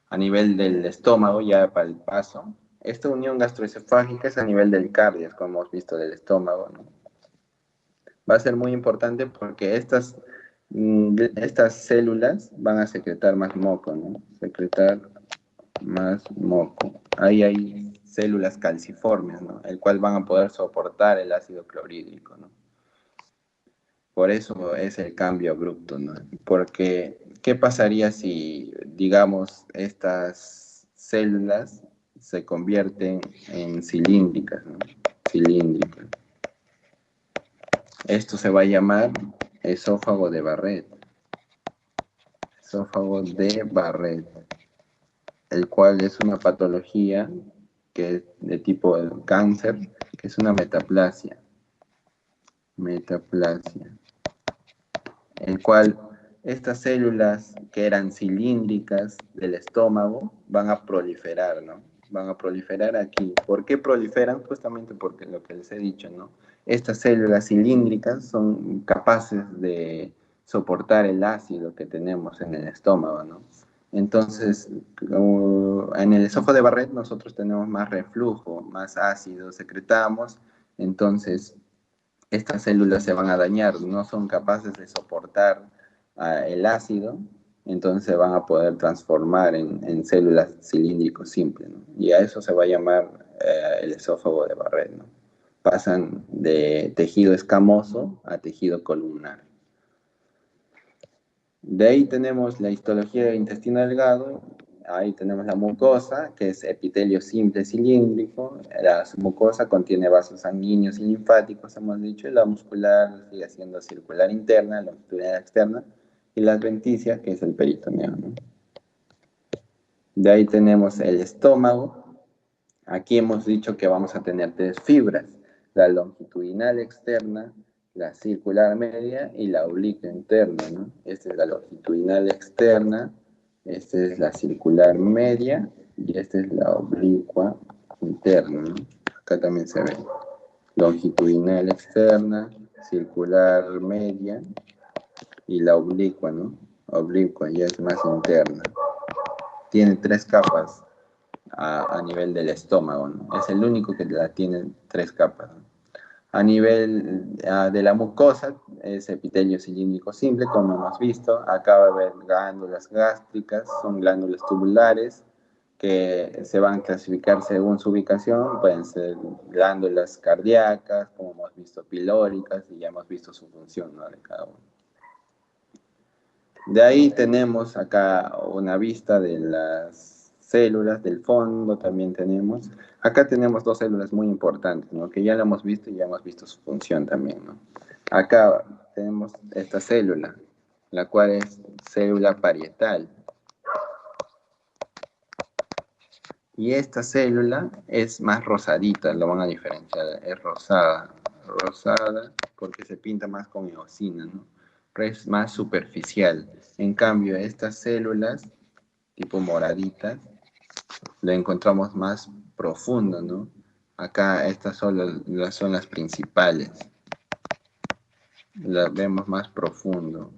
a nivel del estómago, ya para el paso. Esta unión gastroesofágica es a nivel del cardio, como hemos visto del estómago, ¿no? Va a ser muy importante porque estas células van a secretar más moco, ¿no? Secretar más moco. Ahí hay células calciformes, ¿no? El cual van a poder soportar el ácido clorhídrico, ¿no? Por eso es el cambio abrupto, ¿no? Porque, ¿qué pasaría si, digamos, estas células se convierten en cilíndricas, ¿no? Cilíndricas. Esto se va a llamar esófago de Barrett. Esófago de Barrett, el cual es una patología que es de tipo cáncer, que es una metaplasia. Metaplasia. El cual estas células que eran cilíndricas del estómago van a proliferar, ¿no? Van a proliferar aquí. ¿Por qué proliferan? Justamente porque lo que les he dicho, ¿no? Estas células cilíndricas son capaces de soportar el ácido que tenemos en el estómago, ¿no? Entonces, en el esófago de Barrett nosotros tenemos más reflujo, más ácido secretamos, entonces estas células se van a dañar, no son capaces de soportar el ácido, entonces se van a poder transformar en células cilíndricos simples, ¿no? Y a eso se va a llamar el esófago de Barrett, ¿no? Pasan de tejido escamoso a tejido columnar. De ahí tenemos la histología del intestino delgado, ahí tenemos la mucosa, que es epitelio simple cilíndrico, la mucosa contiene vasos sanguíneos y linfáticos, hemos dicho, y la muscular sigue siendo circular interna, longitudinal externa, y la adventicia, que es el peritoneo, ¿no? De ahí tenemos el estómago, aquí hemos dicho que vamos a tener tres fibras, la longitudinal externa, la circular media y la oblicua interna, ¿no? Esta es la longitudinal externa, esta es la circular media y esta es la oblicua interna, ¿no? Acá también se ve longitudinal externa, circular media y la oblicua, ¿no? Oblicua ya es más interna. Tiene tres capas a nivel del estómago, ¿no? Es el único que la tiene tres capas, ¿no? A nivel de la mucosa, es epitelio cilíndrico simple, como hemos visto. Acá va a haber glándulas gástricas, son glándulas tubulares que se van a clasificar según su ubicación. Pueden ser glándulas cardíacas, como hemos visto, pilóricas, y ya hemos visto su función, ¿no?, de cada uno. De ahí tenemos acá una vista de las células del fondo, también tenemos. Acá tenemos dos células muy importantes, ¿no?, que ya lo hemos visto y ya hemos visto su función también, ¿no? Acá tenemos esta célula, la cual es célula parietal. Y esta célula es más rosadita, lo van a diferenciar, es rosada, rosada porque se pinta más con eosina, ¿no? Es más superficial. En cambio, estas células, tipo moraditas, lo encontramos más profundo, ¿no? Acá estas son las principales. Las vemos más profundo,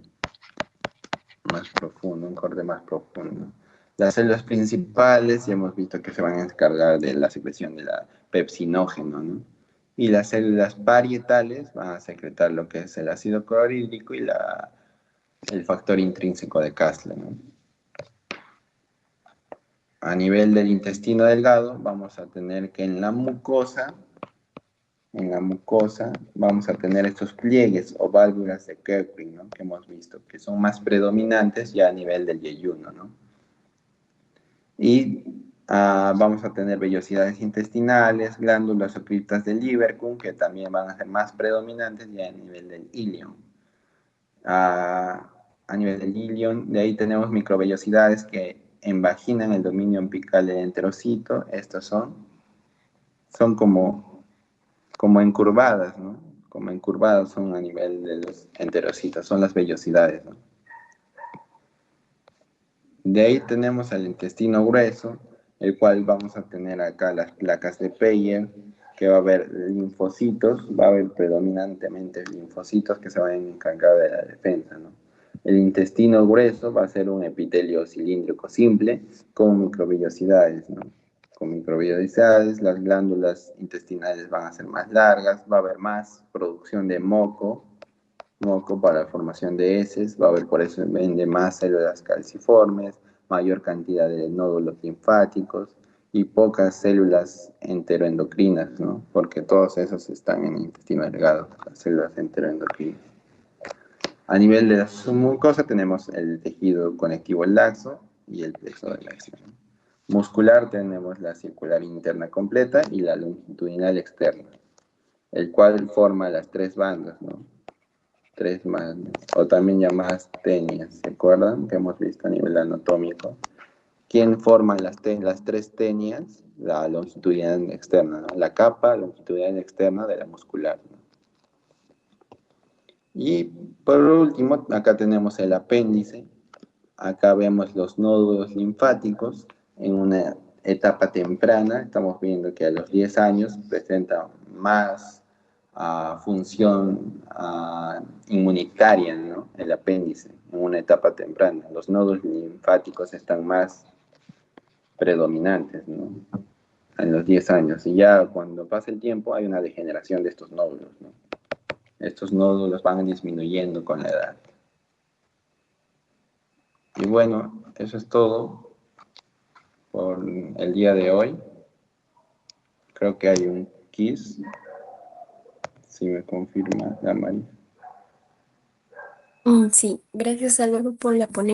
un corte más profundo. Las células principales ya hemos visto que se van a encargar de la secreción de la pepsinógeno, ¿no? Y las células parietales van a secretar lo que es el ácido clorhídrico y el factor intrínseco de Kastler, ¿no? A nivel del intestino delgado, vamos a tener que en la mucosa vamos a tener estos pliegues o válvulas de Kerpring, ¿no?, que hemos visto, que son más predominantes ya a nivel del yeyuno, ¿no? Y vamos a tener vellosidades intestinales, glándulas o criptas del Lieberkühn, que también van a ser más predominantes ya a nivel del ilion. A nivel del ilion, de ahí tenemos microvellosidades que envaginan el dominio apical del enterocito. Estas son como encurvadas, ¿no? Como encurvadas son a nivel de los enterocitos, son las vellosidades, ¿no? De ahí tenemos el intestino grueso, el cual vamos a tener acá las placas de Peyer, que va a haber linfocitos, va a haber predominantemente linfocitos que se van a encargar de la defensa, ¿no? El intestino grueso va a ser un epitelio cilíndrico simple con microvellosidades, ¿no? Con microvellosidades, las glándulas intestinales van a ser más largas, va a haber más producción de moco para la formación de heces, va a haber por eso de más células calciformes, mayor cantidad de nódulos linfáticos y pocas células enteroendocrinas, ¿no? Porque todos esos están en el intestino delgado, las células enteroendocrinas. A nivel de la mucosa tenemos el tejido conectivo laxo y el plexo de la acción. Muscular tenemos la circular interna completa y la longitudinal externa, el cual forma las tres bandas, ¿no? Tres bandas, o también llamadas tenias, ¿se acuerdan? Que hemos visto a nivel anatómico. ¿Quién forma las tres tenias? La longitudinal externa, ¿no? La capa longitudinal externa de la muscular, ¿no? Y por último, acá tenemos el apéndice. Acá vemos los nódulos linfáticos en una etapa temprana. Estamos viendo que a los 10 años presenta más función inmunitaria, ¿no?, el apéndice en una etapa temprana. Los nódulos linfáticos están más predominantes, ¿no?, en los 10 años. Y ya cuando pasa el tiempo hay una degeneración de estos nódulos, ¿no? Estos nódulos van disminuyendo con la edad. Y bueno, eso es todo por el día de hoy. Creo que hay un quiz, si me confirma la María. Sí, gracias Álvaro por la ponencia.